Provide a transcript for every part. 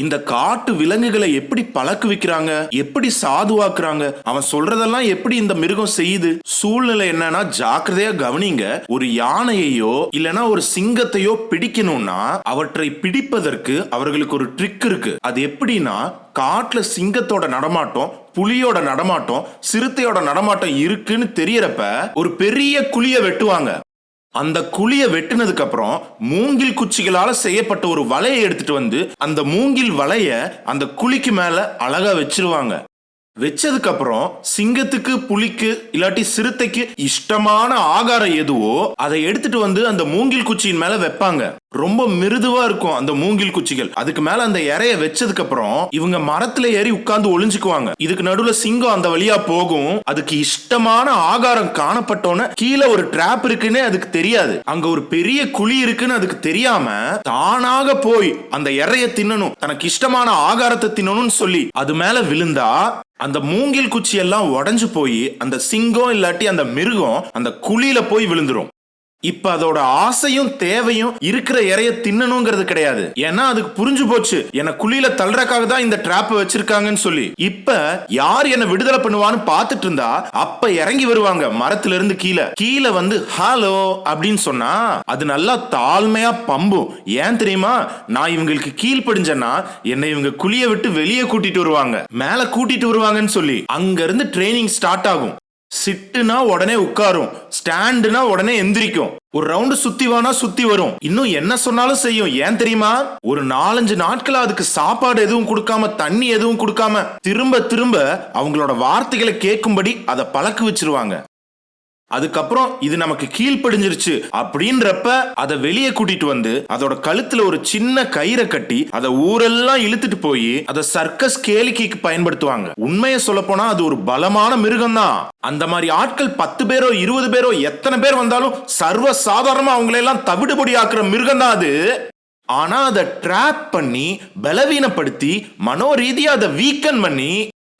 இந்த காட்டு விலங்குகளை எப்படி பழக்குவிக்கிறாங்க, எப்படி சாதுவாக்குறாங்க, அவன் சொல்றதெல்லாம் எப்படி இந்த மிருகம் செய்யுது. சூழ்நிலை என்னன்னா ஜாக்கிரதையா கவனிங்க. ஒரு யானையையோ இல்லனா ஒரு சிங்கத்தையோ பிடிக்கணும்னா அவற்றை பிடிப்பதற்கு அவர்களுக்கு ஒரு ட்ரிக் இருக்கு. அது எப்படின்னா, காட்டுல சிங்கத்தோட நடமாட்டம், புலியோட நடமாட்டம், சிறுத்தையோட நடமாட்டம் இருக்குன்னு தெரியறப்ப ஒரு பெரிய குழிய வெட்டுவாங்க. அந்த குழிய வெட்டினதுக்கு அப்புறம் மூங்கில் குச்சிகளால செய்யப்பட்ட ஒரு வலையை எடுத்துட்டு வந்து அந்த மூங்கில் வலைய அந்த குழிக்கு மேல அழகா வச்சிருவாங்க. வச்சதுக்கு அப்புறம் சிங்கத்துக்கு, புலிக்கு இல்லாட்டி சிறுத்தைக்கு இஷ்டமான ஆகாரம் எதுவோ அதை எடுத்துட்டு வந்து அந்த மூங்கில் குச்சியின் மேல வைப்பாங்க. ரொம்ப மிருதுவா இருக்கும் அந்த மூங்கில் குச்சிகள். அதுக்கு மேல அந்த இறைய வச்சதுக்கு அப்புறம் இவங்க மரத்துல ஏறி உட்கார்ந்து ஒளிஞ்சுக்குவாங்க. இதுக்கு நடுவுல சிங்கம் அந்த வழியா போகும். அதுக்கு இஷ்டமான ஆகாரம் காணப்பட்டோன்னு கீழே ஒரு டிராப் இருக்குன்னு அதுக்கு தெரியாது. அங்க ஒரு பெரிய குழி இருக்குன்னு அதுக்கு தெரியாம தானாக போய் அந்த இறைய தின்னணும், தனக்கு இஷ்டமான ஆகாரத்தை தின்னணும்னு சொல்லி அது மேல விழுந்தா அந்த மூங்கில் குச்சி எல்லாம் உடைஞ்சு போய் அந்த சிங்கம் இல்லாட்டி அந்த மிருகம் அந்த குழியில போய் விழுந்துரும். இப்ப அதோட ஆசையும் தேவையும் இருக்கிற இறைய தின்னணுங்கிறது கிடையாது. ஏன்னா அதுக்கு புரிஞ்சு போச்சு, என்ன குழியில தள்ளுறக்காக தான் இந்த டிராப் வச்சிருக்காங்கன்னு சொல்லி. இப்ப யார் என்ன விடுதலை பண்ணுவான்னு பாத்துட்டு இருந்தா அப்ப இறங்கி வருவாங்க மரத்துல இருந்து கீழே வந்து ஹலோ அப்படின்னு சொன்னா அது நல்லா தாழ்மையா பம்பும். ஏன் தெரியுமா? நான் இவங்களுக்கு கீழ்ப்படிஞ்சேன்னா என்னை இவங்க குழிய விட்டு வெளியே கூட்டிட்டு வருவாங்க, மேல கூட்டிட்டு வருவாங்கன்னு சொல்லி. அங்க இருந்து ட்ரைனிங் ஸ்டார்ட் ஆகும். சிட்டுனா உடனே உட்காரும், ஸ்டாண்டுனா உடனே எந்திரிக்கும், ஒரு ரவுண்டு சுத்தி வானா சுத்தி வரும், இன்னும் என்ன சொன்னாலும் செய்யும். ஏன் தெரியுமா? ஒரு 4-5 நாட்களா அதுக்கு சாப்பாடு எதுவும் கொடுக்காம, தண்ணி எதுவும் கொடுக்காம திரும்ப திரும்ப அவங்களோட வார்த்தைகளை கேட்கும்படி அதை பழக்க வச்சிருவாங்க. அதுக்கப்புறம் இது நமக்கு கீழ்ப்படிஞ்சிருச்சு அப்படின்றப்ப அதை வெளியே கூட்டிட்டு வந்து அதோட கழுத்துல ஒரு சின்ன கயிறை கட்டி அதை ஊரெல்லாம் இழுத்துட்டு போய் அதை சர்க்கஸ் கேளிக்கைக்கு பயன்படுத்துவாங்க. உண்மையை சொல்ல போனா அது ஒரு பலமான மிருகம் தான். அந்த மாதிரி ஆட்கள் 10 பேரோ 20 பேரோ எத்தனை பேர் வந்தாலும் சர்வ சாதாரணமா அவங்களெல்லாம் தவிடுபடி ஆக்குற மிருகம் தான் அது. ஆனா அதை ட்ராப் பண்ணி பலவீனப்படுத்தி மனோரீதியா அதை வீக்கன் பண்ணி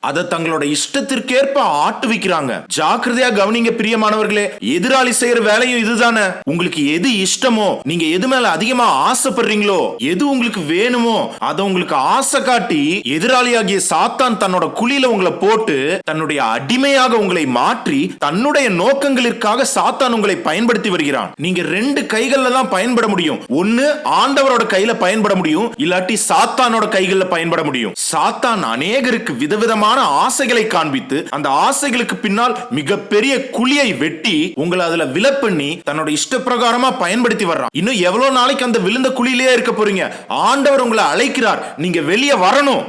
அதை தங்களோட இஷ்டத்திற்கேற்ப ஆட்டுவிக்கிறாங்க. ஜாக்கிரதையா கவனிங்க பிரியமானவர்களே, எதிராளி செய்யற வேலையும் இதுதானே. உங்களுக்கு எது இஷ்டமோ, நீங்க எது மேல அதிகமா ஆசைப்படுறீங்களோ, எது உங்களுக்கு வேணுமோ அதை உங்களுக்கு ஆசை காட்டி எதிராளியாகிய சாத்தான் தன்னோட குழியில உங்களை போட்டு தன்னுடைய அடிமையாக உங்களை மாற்றி தன்னுடைய நோக்கங்களிற்காக சாத்தான் உங்களை பயன்படுத்தி வருகிறான். நீங்க 2 கைகள்ல தான் பயன்பட முடியும். ஒன்னு ஆண்டவரோட கையில பயன்பட முடியும், இல்லாட்டி சாத்தானோட கைகள்ல பயன்பட முடியும். சாத்தான் அநேகருக்கு விதவிதமான ஆசைகளை காண்பித்து அந்த ஆசைகளுக்கு பின்னால் மிகப்பெரிய குழியை வெட்டி உங்களை அதுல விழ பண்ணி தன்னோட இஷ்ட பிரகாரமா பயன்படுத்தி வர்றான். இன்னும் எவ்வளவு நாளைக்கு அந்த விழுந்த குழியிலேயே இருக்க போறீங்க? ஆண்டவர் உங்களை அழைக்கிறார், நீங்க வெளியே வரணும்.